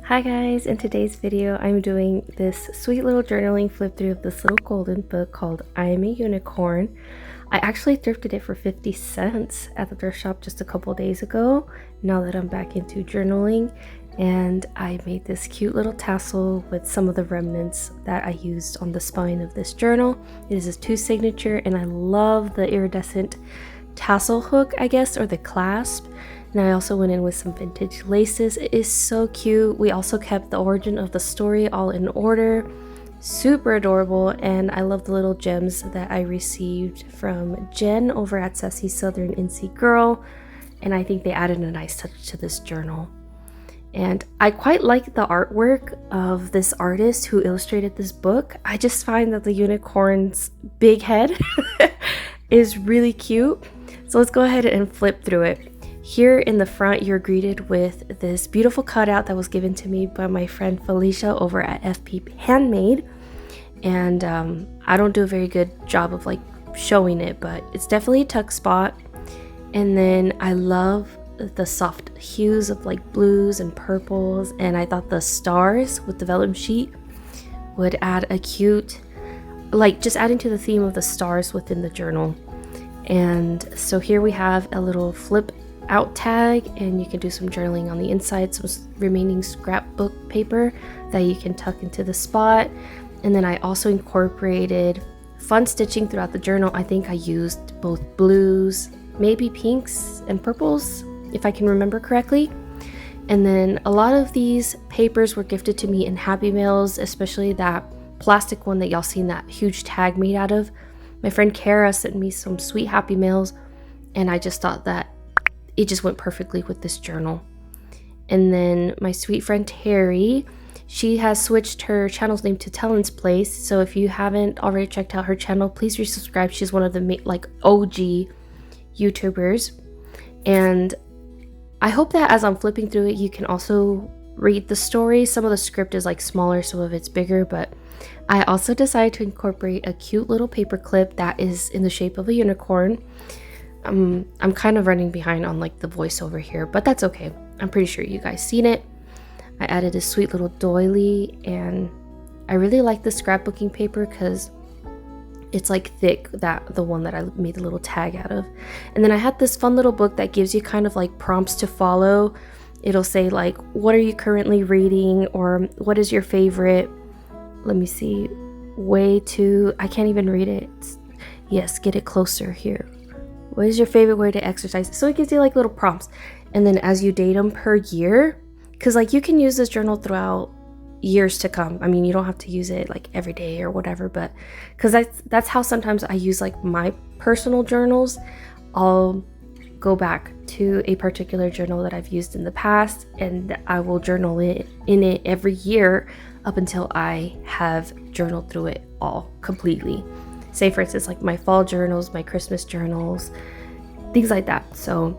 Hi guys, in today's video I'm doing this sweet little journaling flip through of this little golden book called I Am a Unicorn. I actually thrifted it for 50 cents at the thrift shop just a couple days ago, now that I'm back into journaling, and I made this cute little tassel with some of the remnants that I used on the spine of this journal. It is a 2 signature and I love the iridescent tassel hook, I guess, or the clasp. And I also went in with some vintage laces. It is so cute. We also kept the origin of the story all in order. Super adorable, and I love the little gems that I received from Jen over at Sassy Southern NC Girl, and I think they added a nice touch to this journal. And I quite like the artwork of this artist who illustrated this book. I just find that the unicorn's big head is really cute. So let's go ahead and flip through it. Here in the front, you're greeted with this beautiful cutout that was given to me by my friend Felicia over at FP Handmade. And I don't do a very good job of like showing it, but it's definitely a tuck spot. And then I love the soft hues of like blues and purples. And I thought the stars with the vellum sheet would add a cute, like just adding to the theme of the stars within the journal. And so here we have a little flip out tag, and you can do some journaling on the inside, some remaining scrapbook paper that you can tuck into the spot. And then I also incorporated fun stitching throughout the journal. I think I used both blues, maybe pinks and purples, if I can remember correctly. And then a lot of these papers were gifted to me in Happy Mails, especially that plastic one that y'all seen that huge tag made out of. My friend Kara sent me some sweet Happy Mails, and I just thought that it just went perfectly with this journal. And then my sweet friend Terry, she has switched her channel's name to Talon's Place. So if you haven't already checked out her channel, please resubscribe. She's one of the like OG YouTubers. And I hope that as I'm flipping through it, you can also read the story. Some of the script is like smaller, some of it's bigger, but I also decided to incorporate a cute little paper clip that is in the shape of a unicorn. I'm kind of running behind on like the voiceover here, but that's okay. I'm pretty sure you guys seen it. I added a sweet little doily, and I really like the scrapbooking paper because it's like thick, that the one that I made the little tag out of. And then I had this fun little book that gives you kind of like prompts to follow. It'll say like, what are you currently reading, or what is your favorite, let me see, way to, I can't even read it. Yes, get it closer here. What is your favorite way to exercise? So it gives you like little prompts. And then as you date them per year, because like you can use this journal throughout years to come. I mean, you don't have to use it like every day or whatever, but because that's how sometimes I use like my personal journals. I'll go back to a particular journal that I've used in the past, and I will journal in it every year up until I have journaled through it all completely. Say for instance, like my fall journals, my Christmas journals, things like that. So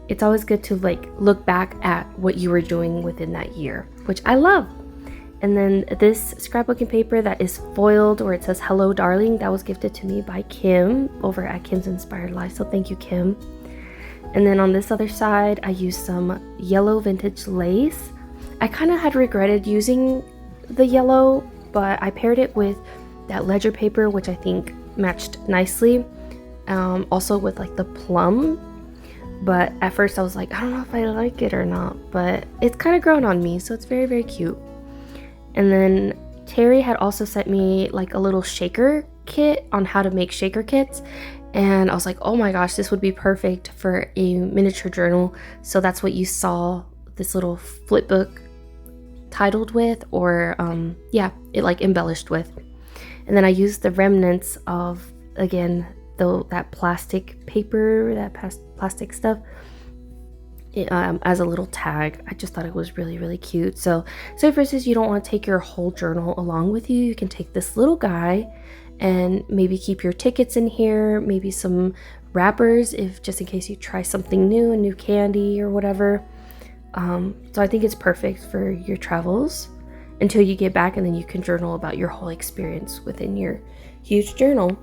it's always good to like look back at what you were doing within that year, which I love. And then this scrapbooking paper that is foiled, or it says hello darling, that was gifted to me by Kim over at Kim's Inspired Life, so thank you, Kim. And then on this other side, I used some yellow vintage lace. I kind of had regretted using the yellow, but I paired it with that ledger paper, which I think matched nicely, also with like the plum. But at first I was like, I don't know if I like it or not, but it's kind of grown on me, so it's very, very cute. And then Terry had also sent me like a little shaker kit on how to make shaker kits, and I was like, oh my gosh, this would be perfect for a miniature journal. So that's what you saw this little flip book titled with, or yeah, it like embellished with. And then I used the remnants of, again, that plastic paper, that plastic stuff, as a little tag. I just thought it was really, really cute. So for instance, you don't want to take your whole journal along with you. You can take this little guy and maybe keep your tickets in here, maybe some wrappers, if just in case you try something new, a new candy or whatever. So I think it's perfect for your travels until you get back, and then you can journal about your whole experience within your huge journal.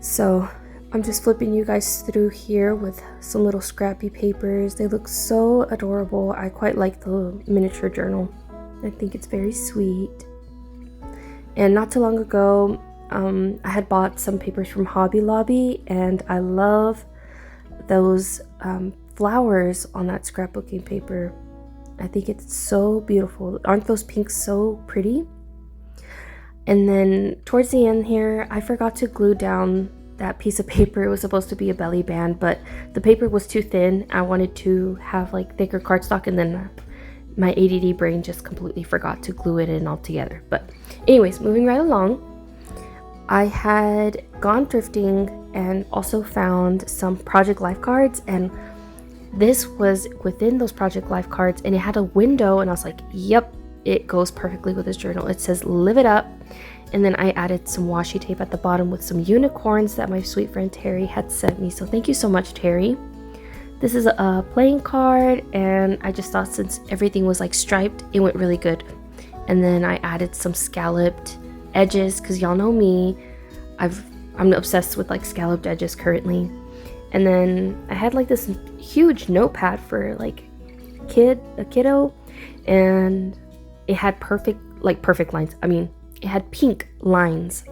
So I'm just flipping you guys through here with some little scrappy papers. They look so adorable. I quite like the miniature journal. I think it's very sweet. And not too long ago, I had bought some papers from Hobby Lobby, and I love those flowers on that scrapbooking paper. I think it's so beautiful. Aren't those pinks so pretty? And then towards the end here, I forgot to glue down that piece of paper. It was supposed to be a belly band, but the paper was too thin. I wanted to have like thicker cardstock, and then my ADD brain just completely forgot to glue it in all together. But anyways, moving right along, I had gone thrifting and also found some Project Life cards, and this was within those Project Life cards, and it had a window, and I was like, yep, it goes perfectly with this journal. It says live it up. And then I added some washi tape at the bottom with some unicorns that my sweet friend Terry had sent me. So thank you so much, Terry. This is a playing card, and I just thought since everything was like striped, it went really good. And then I added some scalloped edges, because y'all know me, I'm obsessed with like scalloped edges currently. And then I had like this huge notepad for like a kiddo, and it had perfect lines. I mean, it had pink lines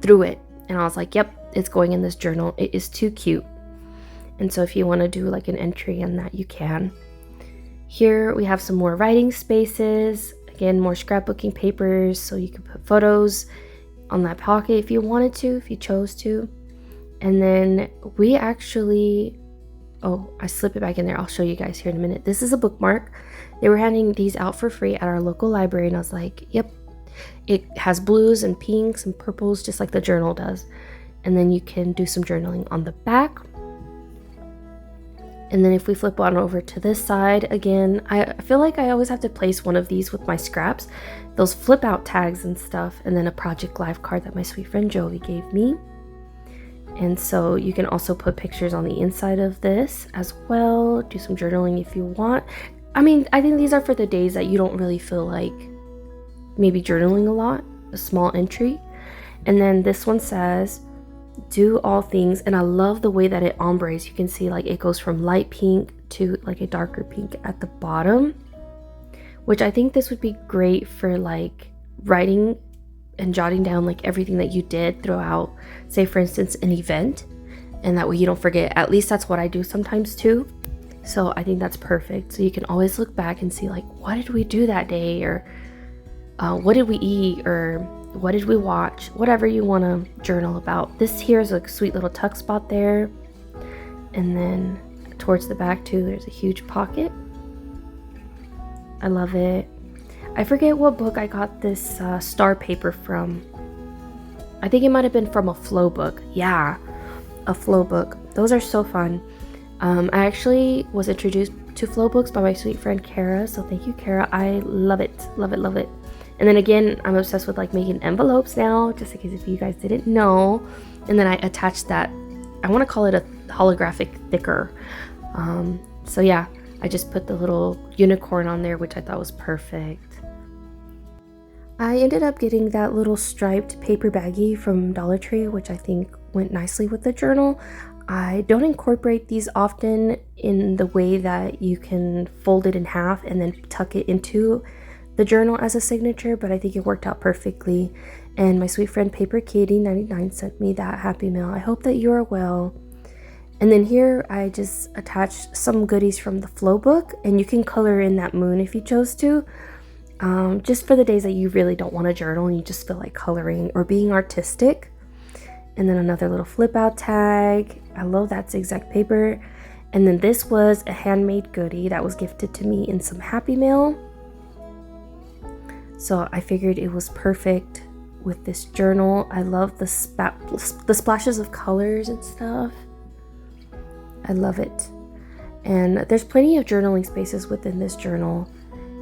through it, and I was like, yep, it's going in this journal. It is too cute. And so if you want to do like an entry on that, you can. Here we have some more writing spaces. Again, more scrapbooking papers, so you can put photos on that pocket if you wanted to, if you chose to. And then we actually, oh, I slip it back in there. I'll show you guys here in a minute. This is a bookmark. They were handing these out for free at our local library, and I was like, yep, it has blues and pinks and purples just like the journal does. And then you can do some journaling on the back. And then if we flip on over to this side, again, I feel like I always have to place one of these with my scraps, those flip out tags and stuff, and then a Project Life card that my sweet friend Joey gave me. And so you can also put pictures on the inside of this as well, do some journaling if you want. I mean, I think these are for the days that you don't really feel like maybe journaling a lot, a small entry. And then this one says, do all things, and I love the way that it ombres. You can see like it goes from light pink to like a darker pink at the bottom, which I think this would be great for like writing and jotting down like everything that you did throughout, say for instance, an event, and that way you don't forget. At least that's what I do sometimes too. So I think that's perfect. So you can always look back and see like, what did we do that day, or what did we eat, or what did we watch, whatever you want to journal about. This here is a sweet little tuck spot there, and then towards the back too, there's a huge pocket. I love it. I forget what book I got this star paper from. I think it might have been from a flow book. Yeah, a flow book. Those are so fun. I actually was introduced to flow books by my sweet friend Kara, so thank you, Kara. I love it, love it, love it. And then again, I'm obsessed with like making envelopes now, just in case if you guys didn't know. And then I attached that, I want to call it a holographic thicker. So yeah, I just put the little unicorn on there, which I thought was perfect. I ended up getting that little striped paper baggie from Dollar Tree, which I think went nicely with the journal. I don't incorporate these often in the way that you can fold it in half and then tuck it into the journal as a signature, but I think it worked out perfectly. And my sweet friend Paper Katie 99 sent me that happy mail. I hope that you are well. And then here I just attached some goodies from the flow book, and you can color in that moon if you chose to, just for the days that you really don't want to journal and you just feel like coloring or being artistic. And then another little flip out tag. I love that zigzag paper. And then this was a handmade goodie that was gifted to me in some happy mail. So I figured it was perfect with this journal. I love the splashes of colors and stuff. I love it. And there's plenty of journaling spaces within this journal.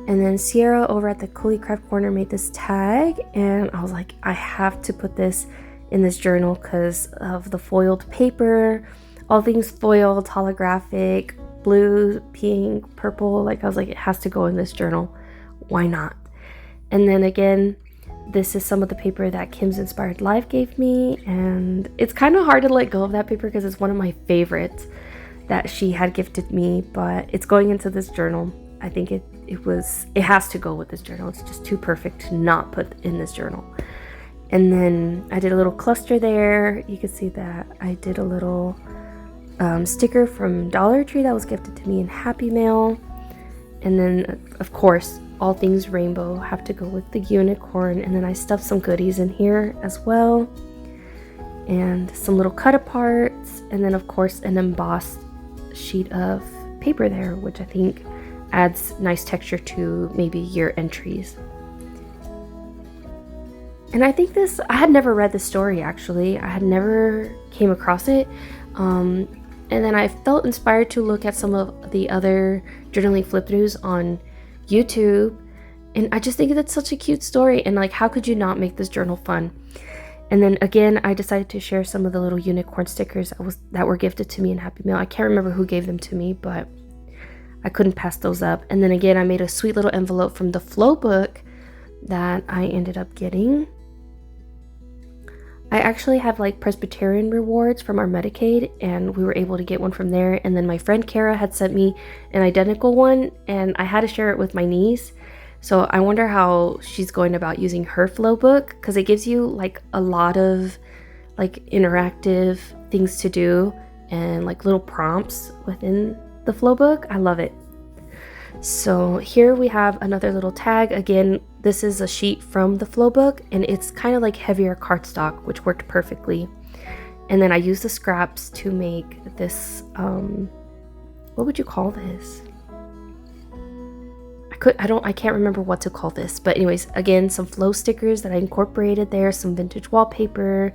And then Sierra over at the Cooley Craft Corner made this tag, and I was like, I have to put this in this journal because of the foiled paper, all things foiled, holographic, blue, pink, purple. Like I was like, it has to go in this journal. Why not? And then again, this is some of the paper that Kim's Inspired Life gave me, and it's kind of hard to let go of that paper because it's one of my favorites that she had gifted me, but it's going into this journal. I think it has to go with this journal. It's just too perfect to not put in this journal. And then I did a little cluster there. You can see that I did a little sticker from Dollar Tree that was gifted to me in Happy Mail. And then, of course, all things rainbow have to go with the unicorn. And then I stuffed some goodies in here as well. And some little cut aparts. And then, of course, an embossed sheet of paper there, which I think adds nice texture to maybe your entries. And I think I had never read the story actually. I had never came across it. And then I felt inspired to look at some of the other journaling flip-throughs on YouTube. And I just think that's such a cute story. And like, how could you not make this journal fun? And then again, I decided to share some of the little unicorn stickers that were gifted to me in Happy Mail. I can't remember who gave them to me, but I couldn't pass those up. And then again, I made a sweet little envelope from the Flow book that I ended up getting. I actually have like Presbyterian rewards from our Medicaid, and we were able to get one from there. And then my friend Kara had sent me an identical one, and I had to share it with my niece. So I wonder how she's going about using her Flow book, because it gives you like a lot of like interactive things to do and like little prompts within the Flow book. I love it. So here we have another little tag. Again, this is a sheet from the Flow book, and it's kind of like heavier cardstock, which worked perfectly. And then I used the scraps to make this, what would you call this? I can't remember what to call this, but anyways, again, some Flow stickers that I incorporated there, some vintage wallpaper,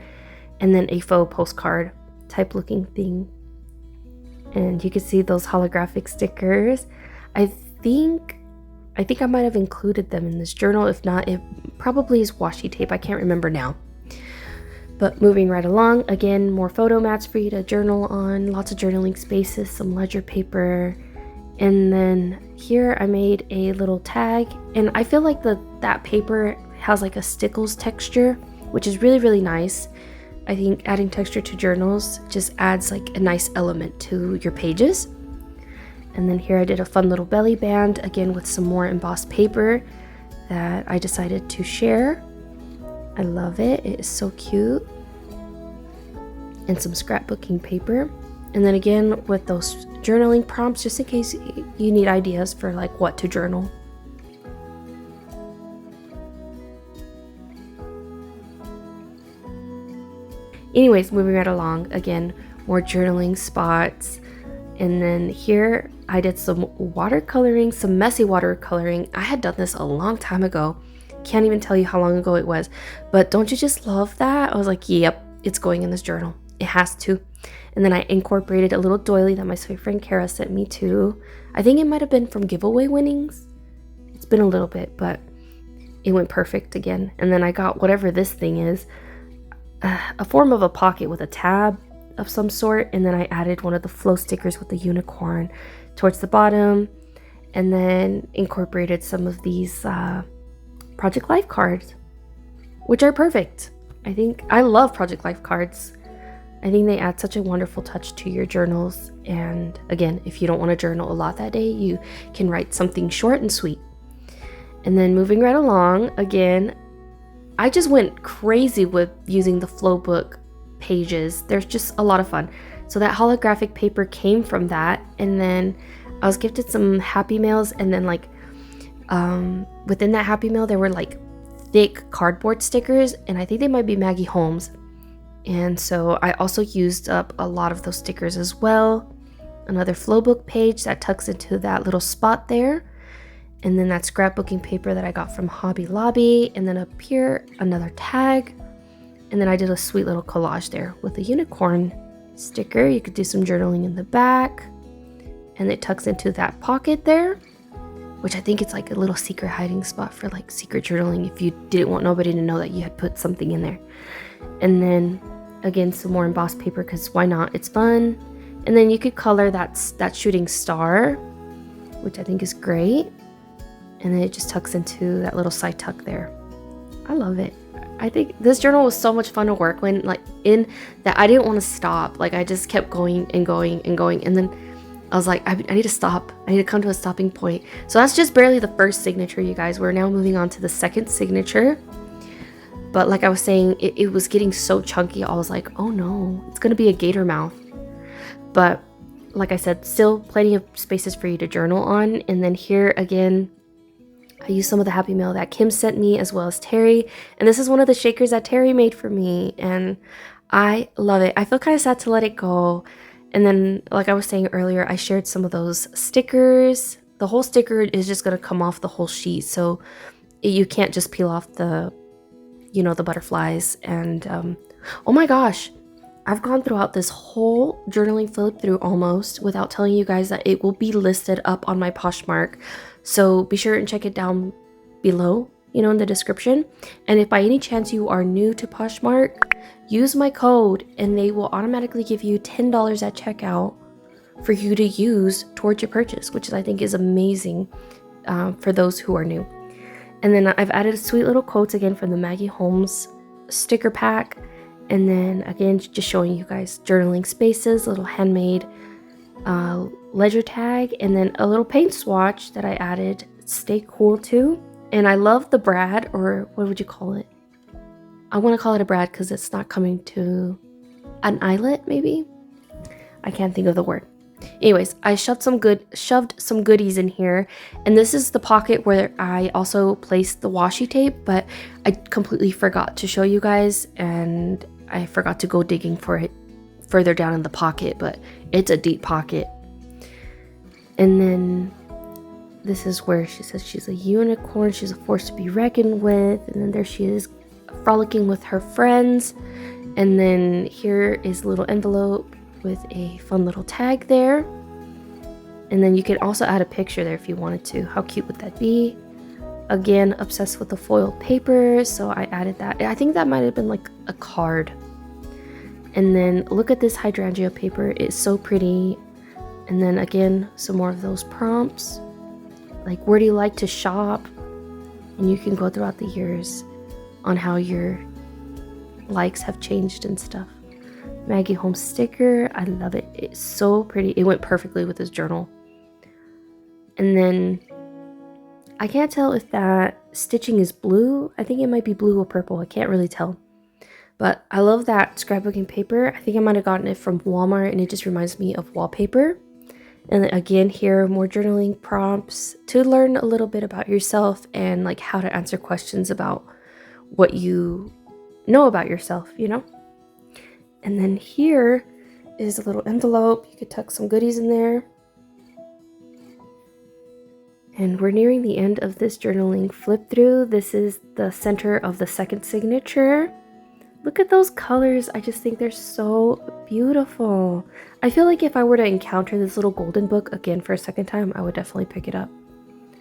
and then a faux postcard type looking thing. And you can see those holographic stickers. I think I might have included them in this journal. If not, it probably is washi tape. I can't remember now. But moving right along, again, more photo mats for you to journal on, lots of journaling spaces, some ledger paper. And then here I made a little tag, and I feel like that paper has like a stickles texture, which is really, really nice. I think adding texture to journals just adds like a nice element to your pages. And then here I did a fun little belly band, again with some more embossed paper that I decided to share. I love it. It is so cute. And some scrapbooking paper. And then again with those journaling prompts, just in case you need ideas for like what to journal. Anyways, moving right along, again, more journaling spots. And then here I did some watercoloring, some messy watercoloring. I had done this a long time ago. Can't even tell you how long ago it was. But don't you just love that? I was like, yep, it's going in this journal. It has to. And then I incorporated a little doily that my sweet friend Kara sent me too. I think it might have been from giveaway winnings. It's been a little bit, but it went perfect again. And then I got whatever this thing is, a form of a pocket with a tab of some sort. And then I added one of the Flow stickers with the unicorn towards the bottom. And then incorporated some of these Project Life cards, which are perfect. I love Project Life cards. I think they add such a wonderful touch to your journals. And again, if you don't want to journal a lot that day, you can write something short and sweet. And then moving right along, again, I just went crazy with using the Flow book pages. There's just a lot of fun. So that holographic paper came from that. And then I was gifted some Happy Mails, and then like within that Happy Mail there were like thick cardboard stickers, and I think they might be Maggie Holmes. And so I also used up a lot of those stickers as well. Another Flow book page that tucks into that little spot there. And then that scrapbooking paper that I got from Hobby Lobby. And then up here, another tag. And then I did a sweet little collage there with a unicorn sticker. You could do some journaling in the back. And it tucks into that pocket there, which I think it's like a little secret hiding spot for like secret journaling if you didn't want nobody to know that you had put something in there. And then again, some more embossed paper, because why not? It's fun. And then you could color that shooting star, which I think is great. And then it just tucks into that little side tuck there. I love it. I think this journal was so much fun to work when, like, in that I didn't want to stop. Like, I just kept going and going and going. And then I was like, I need to stop. I need to come to a stopping point. So that's just barely the first signature, you guys. We're now moving on to the second signature. But like I was saying, it was getting so chunky. I was like, oh no, it's going to be a gator mouth. But like I said, still plenty of spaces for you to journal on. And then here again, I used some of the Happy Mail that Kim sent me as well as Terry. And this is one of the shakers that Terry made for me. And I love it. I feel kind of sad to let it go. And then, like I was saying earlier, I shared some of those stickers. The whole sticker is just going to come off the whole sheet. So you can't just peel off the, you know, the butterflies. And oh my gosh, I've gone throughout this whole journaling flip through almost without telling you guys that it will be listed up on my Poshmark. So be sure and check it down below, you know, in the description. And if by any chance you are new to Poshmark, use my code and they will automatically give you $10 at checkout for you to use towards your purchase, which I think is amazing for those who are new. And then I've added sweet little quotes again from the Maggie Holmes sticker pack. And then again, just showing you guys journaling spaces, little handmade ledger tag, and then a little paint swatch that I added Stay Cool to. And I love the brad, or what would you call it? I want to call it a brad because it's not coming to an eyelet, maybe? I can't think of the word. Anyways, I shoved some goodies in here, and this is the pocket where I also placed the washi tape, but I completely forgot to show you guys, and I forgot to go digging for it further down in the pocket, but it's a deep pocket. And then this is where she says she's a unicorn, she's a force to be reckoned with, and then there she is frolicking with her friends. And then here is a little envelope with a fun little tag there. And then you can also add a picture there if you wanted to. How cute would that be? Again, obsessed with the foil paper, so I added that. I think that might have been like a card. And then look at this hydrangea paper, it's so pretty. And then again, some more of those prompts, like where do you like to shop? And you can go throughout the years on how your likes have changed and stuff. Maggie Holmes sticker, I love it. It's so pretty. It went perfectly with this journal. And then I can't tell if that stitching is blue. I think it might be blue or purple. I can't really tell. But I love that scrapbooking paper. I think I might have gotten it from Walmart, and it just reminds me of wallpaper. And then again, here more journaling prompts to learn a little bit about yourself and like how to answer questions about what you know about yourself, you know? And then here is a little envelope. You could tuck some goodies in there. And we're nearing the end of this journaling flip through. This is the center of the second signature. Look at those colors. I just think they're so beautiful. I feel like if I were to encounter this little golden book again for a second time, I would definitely pick it up.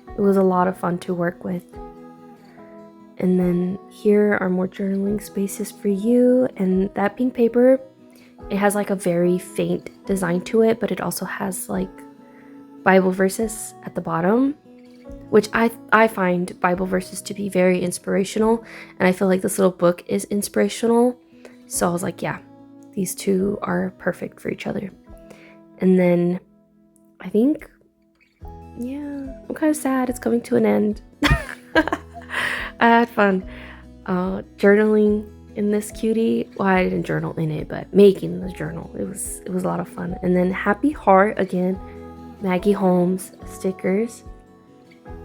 It was a lot of fun to work with. And then here are more journaling spaces for you. And that pink paper, it has like a very faint design to it, but it also has like Bible verses at the bottom, which I find Bible verses to be very inspirational. And I feel like this little book is inspirational. So I was like, yeah, these two are perfect for each other. And then I think, yeah, I'm kind of sad it's coming to an end. I had fun journaling in this cutie. Well, I didn't journal in it, but making the journal. It was a lot of fun. And then Happy Heart again, Maggie Holmes stickers,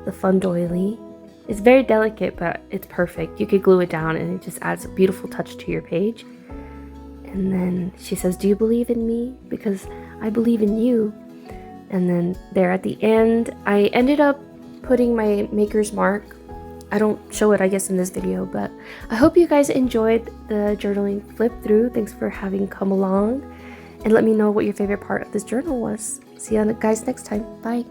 the fun doily. It's very delicate, but it's perfect. You could glue it down and it just adds a beautiful touch to your page. And then she says, do you believe in me? Because I believe in you. And then there at the end, I ended up putting my maker's mark. I don't show it, I guess, in this video, but I hope you guys enjoyed the journaling flip through. Thanks for having come along, and let me know what your favorite part of this journal was. See you guys next time. Bye.